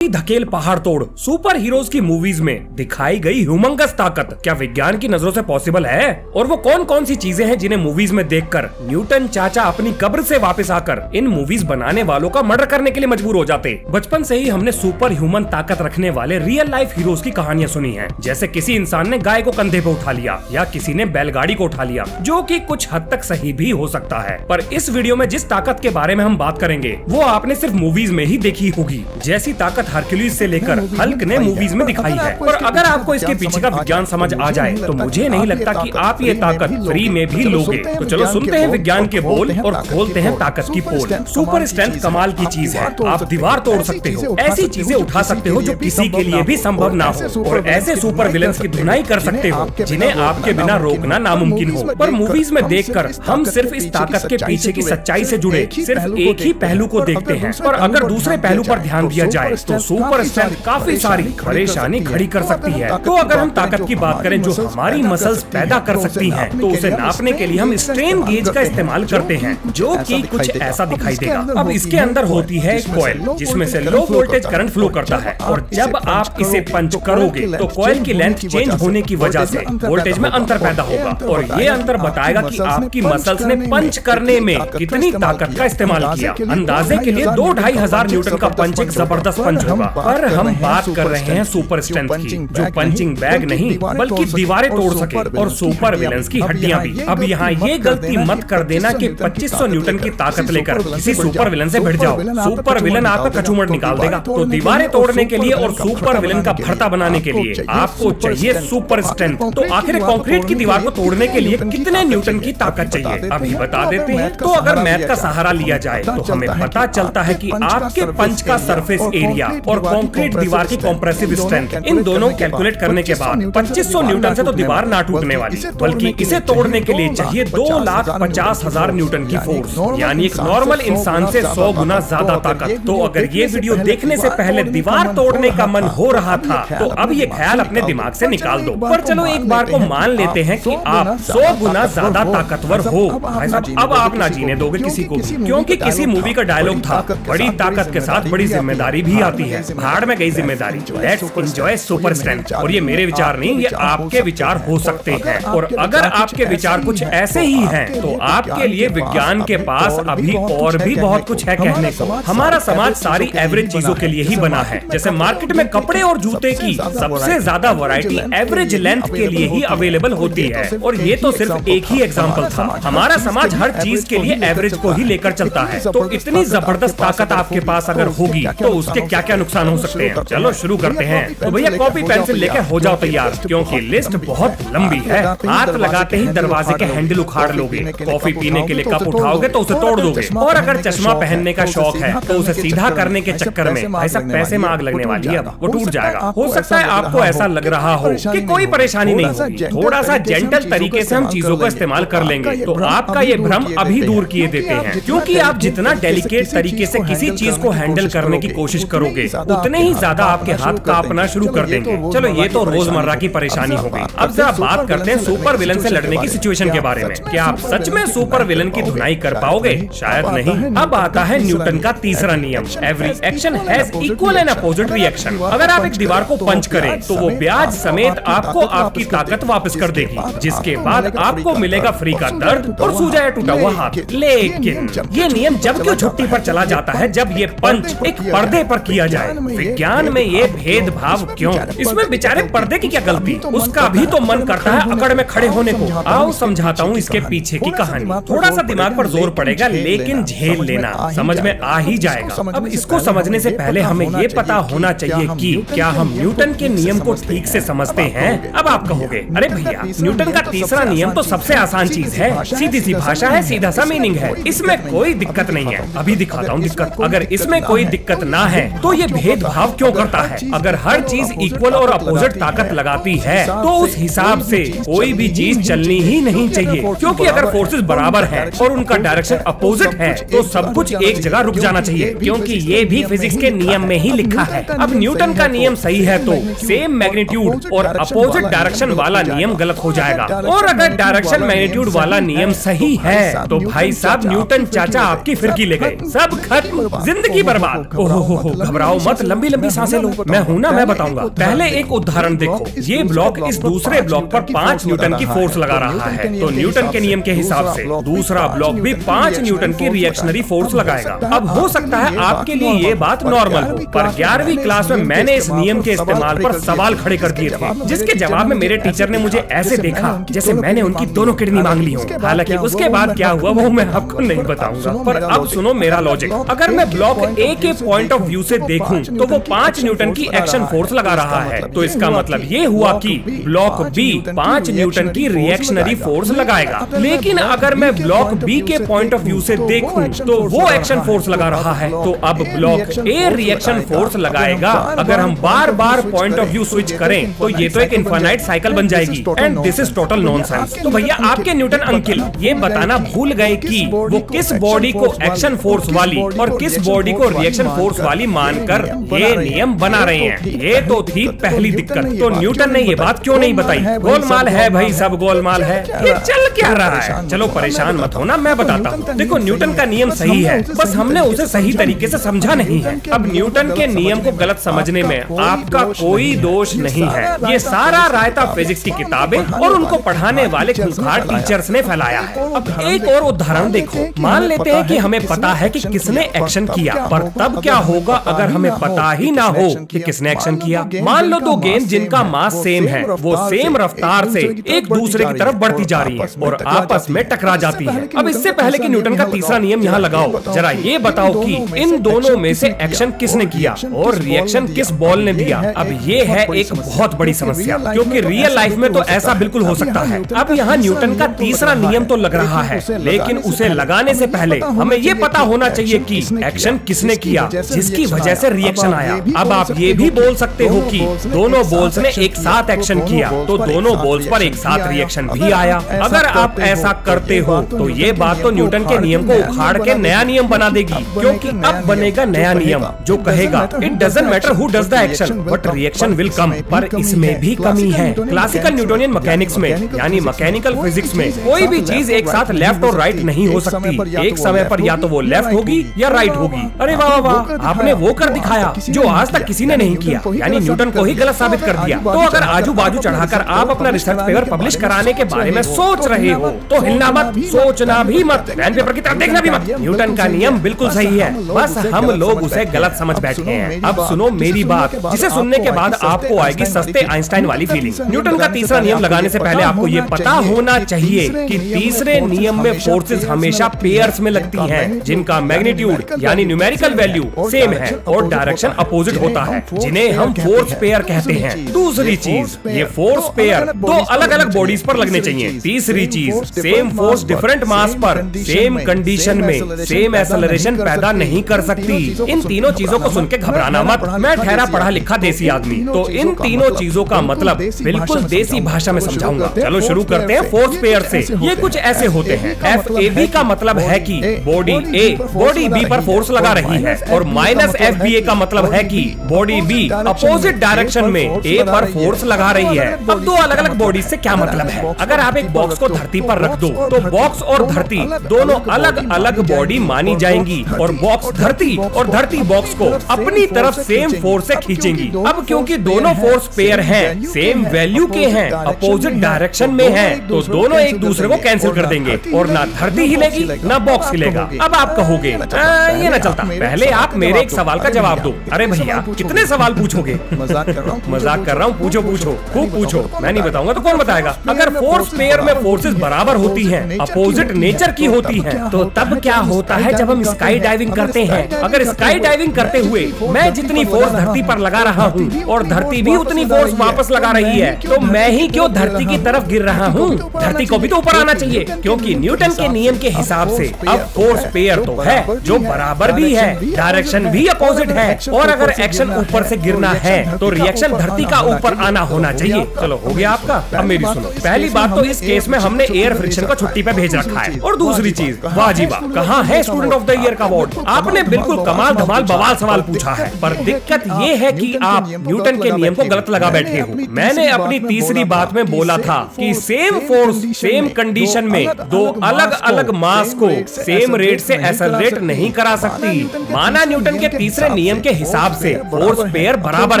धकेल पहाड़ तोड़ सुपर हीरोज की मूवीज में दिखाई गई ह्यूमंगस ताकत क्या विज्ञान की नजरों से पॉसिबल है? और वो कौन कौन सी चीजें हैं जिन्हें मूवीज में देखकर न्यूटन चाचा अपनी कब्र से वापस आकर इन मूवीज बनाने वालों का मर्डर करने के लिए मजबूर हो जाते। बचपन से ही हमने सुपर ह्यूमन ताकत रखने वाले रियल लाइफ हीरोज की कहानियां सुनी हैं, जैसे किसी इंसान ने गाय को कंधे पे उठा लिया या किसी ने बैलगाड़ी को उठा लिया, जो कि कुछ हद तक सही भी हो सकता है। पर इस वीडियो में जिस ताकत के बारे में हम बात करेंगे वो आपने सिर्फ मूवीज में ही देखी होगी, जैसी ताकत हरक्यूलिस से लेकर हल्क ने मूवीज में दिखाई है। और अगर आपको इसके पीछे का विज्ञान समझ आ जाए तो मुझे नहीं लगता कि आप ये ताकत फ्री में भी लोगे। तो चलो सुनते हैं विज्ञान के बोल और खोलते हैं ताकत की पोल। सुपर स्ट्रेंथ कमाल की चीज है, आप दीवार तोड़ सकते हो, ऐसी चीजें उठा सकते हो जो किसी के लिए भी संभव ना हो, और ऐसे सुपर विलेंस की धुनाई कर सकते हो जिन्हें आपके बिना रोकना नामुमकिन हो। पर मूवीज में देखकर हम सिर्फ इस ताकत के पीछे की सच्चाई से जुड़े सिर्फ एक ही पहलू को देखते हैं। और अगर दूसरे पहलू पर ध्यान दिया जाए तो सुपर स्ट्रेंथ काफी सारी परेशानी खड़ी कर सकती है। तो अगर हम ताकत की बात करें जो हमारी मसल्स पैदा कर सकती हैं, तो उसे नापने के लिए हम स्ट्रेन गेज का इस्तेमाल करते हैं, जो कि कुछ ऐसा दिखाई देगा। अब इसके अंदर होती है एक कॉइल जिसमें से लो वोल्टेज करंट फ्लो करता है, और जब आप इसे पंच करोगे तो कॉइल की लेंथ चेंज होने की वजह से वोल्टेज में अंतर पैदा होगा, और ये अंतर बताएगा कि आपकी मसल्स ने पंच करने में कितनी ताकत का इस्तेमाल किया। अंदाजे के लिए 2-2.5 हजार न्यूटन का पंच एक जबरदस्त पंच होगा। पर हम बात कर रहे हैं सुपर स्ट्रेंथ की, जो पंचिंग बैग नहीं बल्कि दीवारें तोड़ सके, और सुपर विलेंस की हड्डियां भी। अब यहाँ ये गलती मत कर देना कि 2500 न्यूटन की ताकत लेकर किसी सुपर विलन से भिड़ जाओ, सुपर विलन आपका कचूमड़ निकाल देगा। तो दीवारें तोड़ने के लिए और सुपर विलन का भरता बनाने के लिए आपको चाहिए सुपर स्ट्रेंथ। तो आखिर कंक्रीट की दीवार को तोड़ने के लिए कितने न्यूटन की ताकत चाहिए, अभी बता देते हैं। तो अगर मैथ का सहारा लिया जाए तो हमें पता चलता है कि आपके पंच का सरफेस एरिया और कंक्रीट दीवार की कॉम्प्रेसिव स्ट्रेंथ, इन दोनों कैलकुलेट करने के बाद 2500 न्यूटन से तो दीवार ना टूटने वाली, बल्कि इसे तोड़ने के लिए चाहिए 2,50,000 न्यूटन की फोर्स, यानी एक नॉर्मल इंसान से 100 गुना ज्यादा ताकत। तो अगर ये वीडियो देखने से पहले दीवार तोड़ने का मन हो रहा था तो अब ये ख्याल अपने दिमाग से निकाल दो। पर चलो एक बार को मान लेते हैं कि आप 100 गुना ज्यादा ताकतवर हो, अब आप ना जीने दोगे किसी को, क्योंकि किसी मूवी का डायलॉग था, बड़ी ताकत के साथ बड़ी जिम्मेदारी भी आती है। भाड़ में गई जिम्मेदारी, लेट्स एंजॉय सुपर स्ट्रेंथ। और ये मेरे विचार नहीं, ये आपके विचार हो सकते हैं। और अगर आपके विचार कुछ ऐसे ही हैं तो आपके लिए विज्ञान के पास अभी और भी बहुत कुछ है कहने को। हमारा समाज सारी एवरेज चीजों के लिए ही बना है, जैसे मार्केट में कपड़े और जूते की सबसे ज्यादा वैरायटी एवरेज लेंथ के लिए ही अवेलेबल होती है। और ये तो सिर्फ एक ही एग्जांपल था। हमारा समाज हर चीज के लिए एवरेज को ही लेकर चलता है। तो इतनी जबरदस्त ताकत आपके पास अगर होगी तो उसके क्या क्या नुकसान हो सकते हैं। चलो शुरू करते हैं। तो भैया कॉपी पेंसिल लेकर हो जाओ तैयार, क्योंकि लिस्ट बहुत लंबी है। हाथ लगाते ही दरवाजे के हैंडल उखाड़ लोगे, कॉफी पीने के लिए कप उठाओगे तो उसे तोड़ दोगे, और अगर चश्मा पहनने का शौक है तो उसे सीधा करने के चक्कर में भाई साहब पैसे में आग लगने वाली है, अब वो टूट जाएगा। हो सकता है आपको ऐसा लग रहा हो कि कोई परेशानी नहीं होगी, थोड़ा सा जेंटल तरीके से हम चीजों को इस्तेमाल कर लेंगे तो आपका ये भ्रम अभी दूर किए देते हैं। क्योंकि आप जितना डेलिकेट तरीके से किसी चीज को हैंडल करने की कोशिश करोगे उतने ही ज्यादा आपके हाथ कांपना शुरू कर देंगे। चलो ये तो रोजमर्रा की परेशानी हो गई। अब जरा बात करते हैं सुपर विलन से लड़ने की सिचुएशन के बारे में। क्या आप सच में सुपर विलन की धुनाई कर पाओगे? शायद नहीं। अब आता है न्यूटन का तीसरा नियम, every action has equal and opposite reaction. अगर आप एक दीवार को पंच करें तो वो ब्याज समेत आपको आपकी ताकत वापस कर देगी, जिसके बाद आपको मिलेगा फ्री का दर्द और सूजा या टूटा हुआ हाथ। लेकिन ये नियम जब क्यों छुट्टी पर चला जाता है जब ये पंच एक पर्दे पर किया जाए? विज्ञान में ये भेदभाव क्यों? इसमें बेचारे पर्दे की क्या गलती? उसका भी तो मन करता है अकड़ में खड़े होने को। आओ समझाता हूँ इसके पीछे की कहानी। थोड़ा सा दिमाग पर जोर पड़ेगा लेकिन झेल लेना, समझ में आ ही जाएगा। अब इसको समझने से पहले हमें ये पता होना चाहिए कि क्या हम न्यूटन के नियम को ठीक से समझते हैं। अब आप कहोगे अरे भैया न्यूटन का तीसरा नियम तो सबसे आसान चीज है, सीधी सी भाषा है, सीधा सा मीनिंग है, इसमें कोई दिक्कत नहीं है। अभी दिखाता हूँ दिक्कत। अगर इसमें कोई दिक्कत ना है तो ये भेदभाव क्यों करता है? अगर हर चीज इक्वल और अपोजिट ताकत लगाती है तो उस हिसाब से कोई भी चीज चलनी ही नहीं चाहिए, क्योंकि अगर फोर्सेस बराबर हैं और उनका डायरेक्शन अपोजिट है तो सब कुछ एक जगह रुक जाना चाहिए, क्योंकि ये भी फिजिक्स के नियम में ही लिखा है। अब न्यूटन का नियम सही है तो सेम मैग्नीट्यूड और अपोजिट डायरेक्शन वाला नियम गलत हो जाएगा, और अगर डायरेक्शन मैग्नीट्यूड वाला नियम सही है तो भाई साहब न्यूटन चाचा आपकी फिरकी ले गए, सब खत्म, जिंदगी बर्बाद। ओहो घबराओ घबराओ मत, लंबी लंबी सांसें लो, मैं हूं ना, मैं बताऊंगा। पहले एक उदाहरण देखो, ये ब्लॉक इस दूसरे ब्लॉक पर 5 न्यूटन की फोर्स लगा रहा है, तो न्यूटन के नियम के हिसाब से दूसरा ब्लॉक भी 5 न्यूटन की रिएक्शनरी फोर्स लगाएगा। अब हो सकता है आपके लिए ये बात नॉर्मल हो, पर 11वीं क्लास में मैंने इस नियम के इस्तेमाल पर सवाल खड़े कर दिए थे, जिसके जवाब में मेरे टीचर ने मुझे ऐसे देखा जैसे मैंने उनकी दोनों किडनी मांग ली हो। हालांकि उसके बाद क्या हुआ वो मैं आपको नहीं बताऊंगा, पर अब सुनो मेरा लॉजिक। अगर मैं ब्लॉक ए के पॉइंट ऑफ व्यू से देखूं तो वो 5 न्यूटन की एक्शन फोर्स लगा रहा है, तो इसका मतलब ये हुआ कि ब्लॉक बी 5 न्यूटन की रिएक्शनरी फोर्स लगाएगा। लेकिन अगर मैं ब्लॉक बी के पॉइंट ऑफ व्यू से देखूं तो वो एक्शन फोर्स लगा रहा है, तो अब ब्लॉक ए रिएक्शन फोर्स लगाएगा। अगर हम बार बार पॉइंट ऑफ व्यू स्विच करें तो ये तो एक इनफाइनाइट साइकिल बन जाएगी, and this is total nonsense. तो भैया आपके न्यूटन अंकिल ये बताना भूल गए कि वो किस बॉडी को एक्शन फोर्स वाली और किस बॉडी को रिएक्शन फोर्स वाली मानकर ये नियम बना रहे हैं। ये तो थी पहली दिक्कत। तो न्यूटन ने ये बात क्यों नहीं बताई? गोलमाल है भाई, सब गोलमाल है। ये चल क्या रहा है? चलो परेशान मत होना, मैं बताता हूँ। देखो न्यूटन का नियम सही है, बस हमने उसे सही तरीके से समझा नहीं है। अब न्यूटन के नियम को गलत समझने में आपका कोई दोष नहीं है। ये सारा रायता फिजिक्स की किताबें और उनको पढ़ाने वाले खूंखार टीचर्स ने फैलाया है। अब एक और उदाहरण देखो, मान लेते हैं कि हमें पता है कि किसने एक्शन किया, पर तब क्या होगा अगर हमें पता ही ना हो कि किसने एक्शन किया? मान लो दो गेंद जिनका मास सेम है, वो सेम रफ्तार से एक दूसरे की तरफ बढ़ती जा रही है और आपस में टकरा जाती है। अब इससे पहले कि न्यूटन का तीसरा नियम यहाँ लगाओ, जरा ये बताओ कि इन दोनों में से एक्शन किसने किया और रिएक्शन किस बॉल ने दिया? अब ये है एक बहुत बड़ी समस्या, क्योंकि रियल लाइफ में तो ऐसा बिल्कुल हो सकता है। अब यहाँ न्यूटन का तीसरा नियम तो लग रहा है, लेकिन उसे लगाने से पहले हमें ये पता होना चाहिए कि एक्शन किसने किया जिसकी वजह से रिएक्शन आया। अब आप ये भी बोल सकते हो कि दोनों बॉल्स ने एक साथ एक्शन किया, तो दोनों बॉल्स पर एक साथ रिएक्शन भी आया। अगर आप ऐसा करते हो तो ये बात तो न्यूटन के नियम को उखाड़ के नया नियम बना देगी, क्योंकि अब बनेगा नया नियम जो कहेगा it doesn't matter who does the action but reaction will come. पर इसमें भी कमी है। क्लासिकल न्यूटोनियन मैकेनिक्स में यानी मैकेनिकल फिजिक्स में कोई भी चीज एक साथ लेफ्ट और राइट नहीं हो सकती। एक समय पर या तो वो लेफ्ट होगी या राइट होगी। अरे वाह वाह, आपने वो कर दिखाया जो आज तक किसी ने नहीं किया, यानी न्यूटन को ही गलत साबित कर दिया। तो अगर आजू बाजू चढ़ाकर आप अपना रिसर्च पेपर पब्लिश कराने के बारे में सोच रहे हो तो हिलना मत, सोचना भी मत, पेन पेपर की तरफ देखना भी मत। न्यूटन का नियम बिल्कुल सही है, बस हम लोग उसे गलत समझ बैठे हैं। अब सुनो मेरी बात, जिसे सुनने के बाद आपको आएगी सस्ते आइंस्टाइन वाली फीलिंग। न्यूटन का तीसरा नियम लगाने से पहले आपको ये पता होना चाहिए कि तीसरे नियम में फोर्सेस हमेशा पेयर्स में लगती हैं, जिनका मैग्नीट्यूड यानी न्यूमेरिकल वैल्यू सेम है और डायरेक्शन अपोजिट होता है, जिन्हें हम फोर्स पेयर कहते हैं। दूसरी चीज, ये फोर्स पेयर दो अलग अलग बॉडीज पर लगने चाहिए। तीसरी चीज, सेम फोर्स डिफरेंट मास पर सेम कंडीशन में सेम एक्सेलरेशन पैदा नहीं कर सकती। इन तीनों चीजों को सुन के घबराना मत, मैं ठहरा पढ़ा लिखा देसी आदमी, तो इन तीनों चीजों का मतलब बिल्कुल देसी भाषा में समझाऊंगा। चलो शुरू करते हैं फोर्स पेयर से। ये कुछ ऐसे होते हैं। FAB का मतलब है कि बॉडी A बॉडी B पर फोर्स लगा रही है, और माइनस FBA का मतलब है कि बॉडी B अपोजिट डायरेक्शन में A पर फोर्स लगा रही है। अब दो अलग अलग बॉडी से क्या मतलब है? अगर आप एक बॉक्स को धरती पर रख दो तो बॉक्स और धरती दोनों अलग अलग बॉडी मानी जाएंगी, और बॉक्स धरती और धरती बॉक्स को अपनी तरफ सेम फोर्स से खींचेंगी। अब क्योंकि दोनों फोर्स पेयर हैं, सेम वैल्यू के हैं, अपोजिट डायरेक्शन में हैं, तो दोनों एक दूसरे को कैंसिल कर देंगे और ना धरती हिलेगी ना बॉक्स हिलेगा। अब आप कहोगे ये ना चलता, पहले आप मेरे एक सवाल का जवाब दो। अरे भैया कितने सवाल पूछोगे? मजाक कर रहा हूँ, पूछो पूछो, खूब पूछो, मैं नहीं बताऊंगा तो कौन बताएगा? अगर फोर्स पेयर में फोर्सेस बराबर होती हैं, अपोजिट नेचर की होती हैं, तो तब क्या होता है जब हम स्काई डाइविंग करते हैं? अगर स्काई डाइविंग करते हुए मैं जितनी फोर्स धरती पर लगा रहा हूँ और धरती भी उतनी फोर्स वापस लगा रही है, तो मैं ही क्यों धरती की तरफ गिर रहा हूँ? धरती को भी तो ऊपर आना चाहिए, क्योंकि न्यूटन के नियम के हिसाब से अब फोर्स पेयर तो है जो बराबर भी है, डायरेक्शन भी अपोजिट है, और अगर एक्शन ऊपर से गिरना है तो रिएक्शन धरती का ऊपर आना होना चाहिए। चलो हो गया आपका। अब मेरी सुनो, पहली बात तो इस केस में हमने एयर फ्रिक्शन को छुट्टी पे भेज रखा है, और दूसरी चीज, वाह जी वाह, कहाँ है स्टूडेंट ऑफ द ईयर का अवार्ड? आपने बिल्कुल कमाल धमाल बवाल सवाल पूछा है, पर दिक्कत ये है कि आप न्यूटन के नियम को गलत लगा बैठे हो। मैंने अपनी तीसरी बात में बोला था कि सेम फोर्स सेम कंडीशन में दो अलग अलग मास को सेम रेट से एक्सेलरेट नहीं करा सकती। माना न्यूटन के तीसरे नियम के हिसाब से फोर्स पेयर बराबर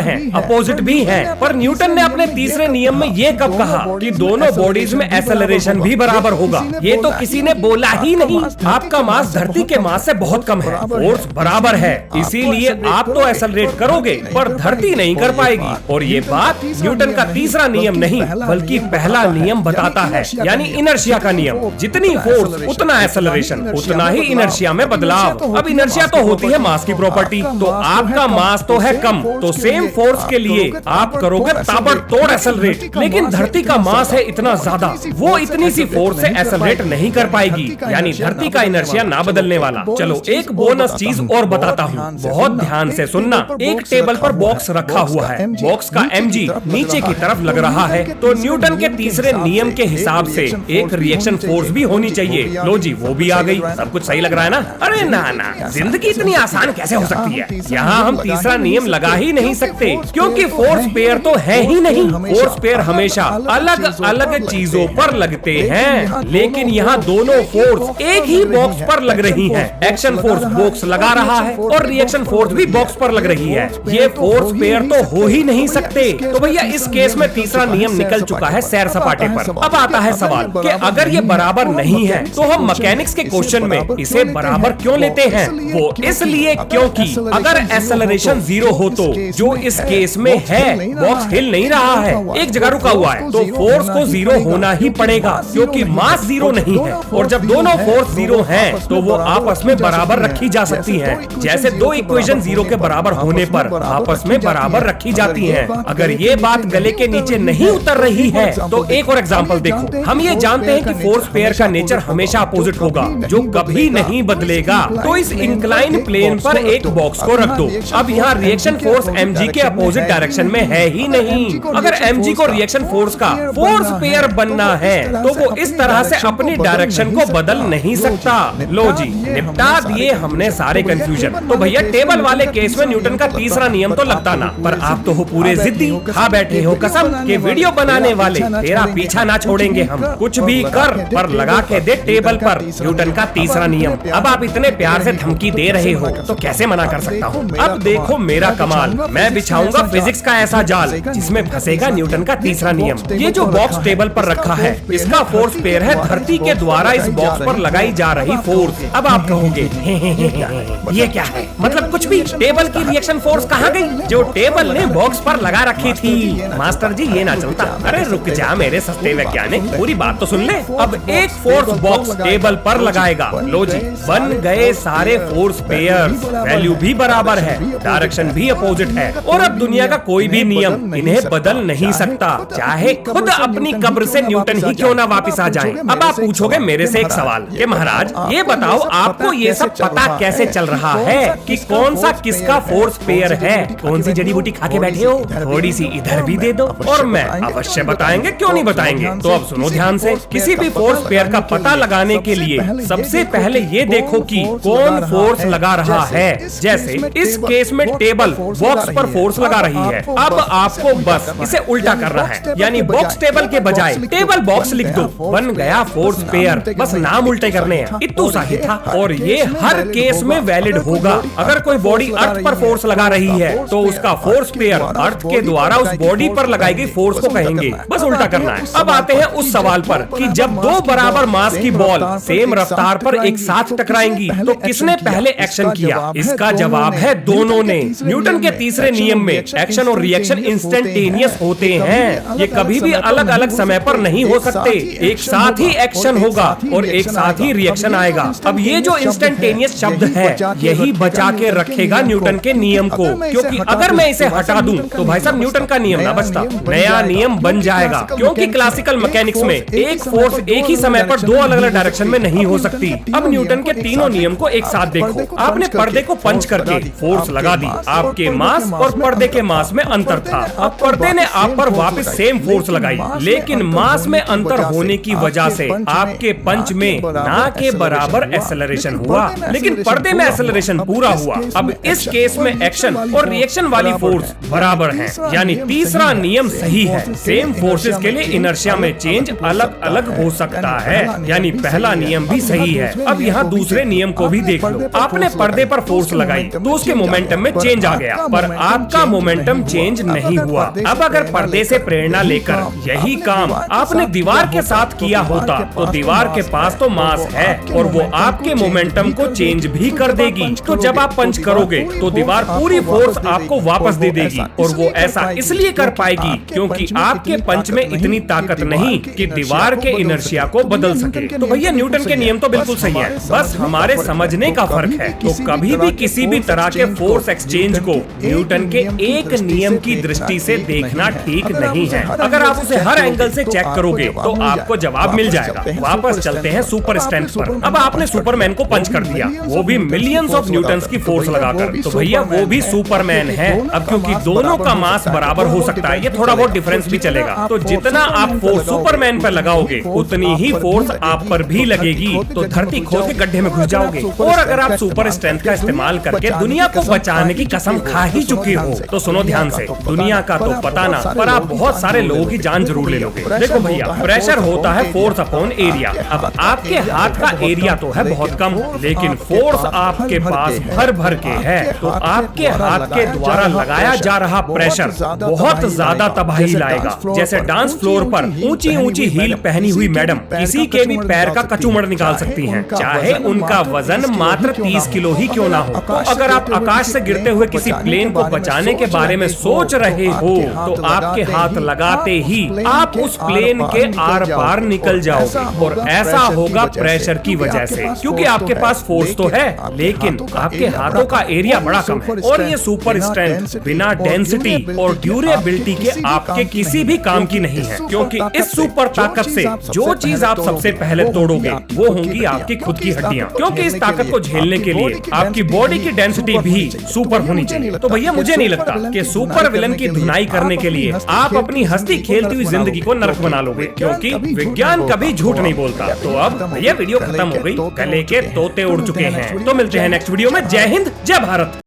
हैं, अपोजिट भी हैं। पर न्यूटन ने अपने तीसरे नियम में ये कब कहा कि दोनों बॉडीज में एक्सेलरेशन भी बराबर होगा? ये तो किसी ने बोला ही नहीं। आपका मास धरती के मास से बहुत कम है, फोर्स बराबर है, इसीलिए आप तो एक्सेलरेट करोगे पर धरती नहीं कर पाएगी। और ये बात न्यूटन का तीसरा नियम नहीं बल्कि पहला नियम बताता है, यानी इनर्शिया का नियम। जितनी फोर्स उतना एक्सेलरेशन, उतना ही इनर्शिया में बदलाव। अब इनर्शिया तो होती है मास की प्रॉपर्टी, तो आपका मास तो है कम, तो सेम फोर्स के लिए आप करोगे ताबड़तोड़ एक्सेलरेट। लेकिन धरती का मास है इतना ज्यादा, वो इतनी सी फोर्स से एक्सेलरेट नहीं कर पाएगी, यानी धरती का इनर्शिया ना बदलने वाला। चलो एक बोनस चीज और बताता हूँ, बहुत ध्यान से सुनना। एक टेबल पर बॉक्स रखा हुआ है, बॉक्स का mg नीचे की तरफ लग रहा है, तो न्यूटन के तीसरे नियम के हिसाब से एक रिएक्शन फोर्स भी होनी चाहिए। लो जी, वो भी आ गई। सब कुछ सही लग रहा है ना? अरे ना ना, जिंदगी इतनी आसान कैसे हो सकती है? यहाँ हम तीसरा नियम लगा ही नहीं सकते, क्योंकि फोर्स पेयर तो है ही नहीं। फोर्स पेयर हमेशा अलग अलग चीजों पर लगते हैं, लेकिन यहाँ दोनों फोर्स एक ही बॉक्स पर लग रही है। एक्शन फोर्स बॉक्स लगा रहा है और रिएक्शन फोर्स भी बॉक्स पर लग रही है। ये फोर्स पेयर तो हो ही नहीं सकते। तो भैया इस केस में तीसरा नियम निकल चुका है सैर सपाटे पर। अब आता है सवाल कि अगर ये बराबर नहीं है तो हम मैकेनिक्स के क्वेश्चन में इसे बराबर क्यों लेते हैं? वो इसलिए क्योंकि अगर एक्सेलरेशन 0 हो तो जो इस केस में है, बॉक्स हिल नहीं रहा है, एक जगह रुका हुआ है, तो फोर्स को 0 होना ही पड़ेगा, क्योंकि मास 0 नहीं है। और जब दोनों फोर्स 0 हैं, तो वो आपस में बराबर रखी जा सकती हैं। जैसे दो इक्वेशन 0 के बराबर होने पर आपस में बराबर रखी जाती हैं। अगर ये बात गले के नीचे नहीं उतर रही है तो एक और एग्जांपल देखो। हम ये जानते हैं कि फोर्स पेयर का नेचर हमेशा अपोजिट होगा, जो कभी नहीं बदलेगा। तो इस इंक्लाइन प्लेन पर एक बॉक्स को रख दो। अब यहाँ रिएक्शन फोर्स mg के अपोजिट डायरेक्शन में है ही नहीं। अगर mg को रिएक्शन फोर्स का फोर्स पेयर बनना है तो वो इस तरह से अपनी डायरेक्शन को बदल नहीं सकता। लो जी, निपटा दिए हमने सारे कंफ्यूजन। तो भैया टेबल वाले केस में न्यूटन का तीसरा नियम तो लगता ना, पर आप तो हो पूरे जिद्दी, खा बैठे हो कसम कि वीडियो बनाने वाले तेरा पीछा ना छोड़ेंगे हम। कुछ भी कर पर लगा के दे टेबल पर न्यूटन का तीसरा नियम। अब आप इतने प्यार से धमकी दे रहे हो तो कैसे मना कर सकता हूँ? अब देखो मेरा कमाल, मैं बिछाऊंगा फिजिक्स का ऐसा जाल जिसमें फंसेगा न्यूटन का तीसरा नियम। ये जो बॉक्स टेबल पर रखा है, इसका फोर्स पेयर है धरती के द्वारा इस बॉक्स पर लगाई जा रही फोर्स। अब आप कहोगे ये क्या है? मतलब कुछ भी। टेबल की रिएक्शन फोर्स कहाँ गई जो टेबल ने बॉक्स पर लगा रखी थी? मास्टर जी ये ना चलता। अरे रुक जा मेरे सस्ते वैज्ञानिक, पूरी बात तो सुन ले। अब एक फोर्स बॉक्स टेबल पर लगाएगा। लो जी, बन गए सारे फोर्स पेयर्स, वैल्यू भी बराबर है, डायरेक्शन भी अपोजिट है, और अब दुनिया का कोई भी नियम इन्हें बदल नहीं सकता, चाहे खुद अपनी कब्र से न्यूटन ही क्यों ना वापिस आ जाए। अब आप पूछोगे मेरे से एक सवाल कि महाराज ये बताओ, आपको ये सब पता कैसे चल रहा है कि कौन सा किसका फोर्स पेयर है? कौन सी जड़ी बूटी खा के बैठे हो? थोड़ी सी इधर भी दे दो और मैं अवश्य बताएंगे, क्यों नहीं बताएंगे। तो अब सुनो ध्यान से, किसी भी फोर्स पेयर का पता लगाने के लिए सबसे पहले ये देखो कि कौन फोर्स लगा रहा है। जैसे इस केस में टेबल बॉक्स पर फोर्स लगा रही है। अब आपको बस इसे उल्टा करना है, यानी बॉक्स टेबल के बजाय टेबल बॉक्स लिख दो, बन गया फोर्स पेयर। बस नाम उल्टे करने हैं, इतना सा ही था। और ये हर केस में वैलिड होगा। अगर कोई बॉडी अर्थ पर फोर्स लगा रही है तो उसका फोर्स पेयर अर्थ के द्वारा उस बॉडी पर लगाई गई फोर्स को कहेंगे। बस उल्टा करना है। अब आते हैं उस सवाल पर कि जब दो बराबर मास की बॉल सेम रफ्तार पर एक साथ टकराएंगी तो किसने पहले एक्शन किया? इसका जवाब है दोनों ने। न्यूटन के तीसरे नियम में एक्शन और रिएक्शन इंस्टेंटेनियस होते हैं। ये कभी भी अलग अलग समय पर नहीं हो सकते। एक साथ ही एक्शन होगा और एक साथ ही रिएक्शन आएगा। अब ये जो इंस्टेंटेनियस शब्द है यही बचा के रखेगा न्यूटन के नियम को, क्योंकि अगर मैं इसे हटा दूं तो भाई साहब न्यूटन का नियम ना बचता, नया नियम बन जाएगा। क्योंकि क्लासिकल मैकेनिक्स में एक फोर्स एक ही समय पर दो अलग अलग डायरेक्शन में नहीं हो सकती। अब न्यूटन के तीनों नियम को एक साथ देखो। आपने पर्दे को पंच करके फोर्स लगा दी, आपके मास और पर्दे के मास में अंतर था। अब पर्दे ने आप पर वापस सेम फोर्स लगाई, लेकिन मास में अंतर होने की वजह से आपके पंच में ना के बराबर एक्सेलरेशन हुआ, लेकिन पर्दे में एक्सेलरेशन पूरा हुआ। अब इस केस में एक्शन और रिएक्शन वाली फोर्स बराबर हैं, यानी तीसरा नियम सही है। सेम फोर्सेस के लिए इनर्शिया में चेंज अलग अलग हो सकता है, यानी पहला नियम भी सही है। अब यहाँ दूसरे नियम को भी देख लो। आपने पर्दे पर फोर्स लगाई, तो उसके मोमेंटम में चेंज आ गया, पर आपका मोमेंटम चेंज नहीं हुआ। अब अगर पर्दे से प्रेरणा लेकर यही काम आपने दीवार के साथ किया होता तो दीवार के पास तो मास है और वो आपके मोमेंटम को चेंज भी कर देगी। तो जब आप पंच करोगे तो दीवार पूरी फोर्स आपको वापस दे देगी, और वो ऐसा इसलिए कर पाएगी क्योंकि आपके पंच में इतनी ताकत नहीं कि दीवार के इनर्शिया को बदल सके। तो भैया न्यूटन के नियम तो बिल्कुल सही है, बस हमारे समझने का फर्क है। तो कभी भी किसी भी तरह के फोर्स एक्सचेंज को न्यूटन के एक नियम की दृष्टि से देखना ठीक नहीं है। अगर आप उसे हर एंगल से चेक करोगे तो आपको जवाब मिल जाएगा। वापस चलते हैं सुपर स्ट्रेंथ पर। अब आपने सुपरमैन को पंच कर दिया, वो भी मिलियंस ऑफ न्यूटन्स की फोर्स लगाकर, तो भैया वो भी सुपरमैन है। अब क्योंकि दोनों का मास बराबर हो सकता है, ये थोड़ा बहुत डिफरेंस भी चलेगा, तो जितना आप फोर्स सुपरमैन पर लगाओगे उतनी ही फोर्स आप पर भी लगेगी, तो धरती खोद के गड्ढे में घुस जाओगे। और अगर आप सुपर स्ट्रेंथ का इस्तेमाल करके दुनिया को बचाने की कसम खा ही चुके हो तो सुनो ध्यान से, दुनिया का तो पता ना, पर आप बहुत सारे लोगों की जान जरूर ले लोगे। देखो भैया, प्रेशर होता है फोर्स अपॉन एरिया। अब आपके हाथ का एरिया तो है बहुत कम, लेकिन फोर्स आपके पास भर भर के है, तो आपके हाथ के द्वारा लगाया जा रहा प्रेशर बहुत ज्यादा तबाही लाएगा। जैसे डांस फ्लोर पर ऊंची ऊंची हील पहनी हुई मैडम किसी के भी पैर का कचूमड़ निकाल सकती हैं, चाहे उनका वजन मात्र 30 किलो ही क्यों ना हो। तो अगर आप आकाश से गिरते हुए किसी प्लेन को बचाने के बारे में सोच रहे हो तो आपके हाथ लगाते ही आप उस प्लेन के आर पार निकल जाओगे, और ऐसा होगा प्रेशर की वजह से, क्योंकि आपके पास फोर्स तो है लेकिन आपके हाथों का एरिया बड़ा कम है। और ये सुपर स्ट्रेंथ बिना डेंसिटी और ड्यूरेबिलिटी के आपके किसी भी काम की नहीं है, क्योंकि इस सुपर ताकत से जो चीज आप सबसे पहले तोड़ोगे वो होंगी आपकी खुद की हड्डियां, क्योंकि इस ताकत को झेलने के लिए आपकी बॉडी की डेंसिटी भी सुपर होनी चाहिए। तो भैया मुझे नहीं लगता कि सुपर विलन की धुनाई करने के लिए आप अपनी हंसती खेलती हुई जिंदगी को नरक बना लोगे, क्योंकि विज्ञान कभी झूठ नहीं बोलता। तो अब भैया वीडियो खत्म हो गई, गले के तोते उड़ चुके हैं। तो मिलते हैं नेक्स्ट वीडियो में। जय हिंद, जय भारत।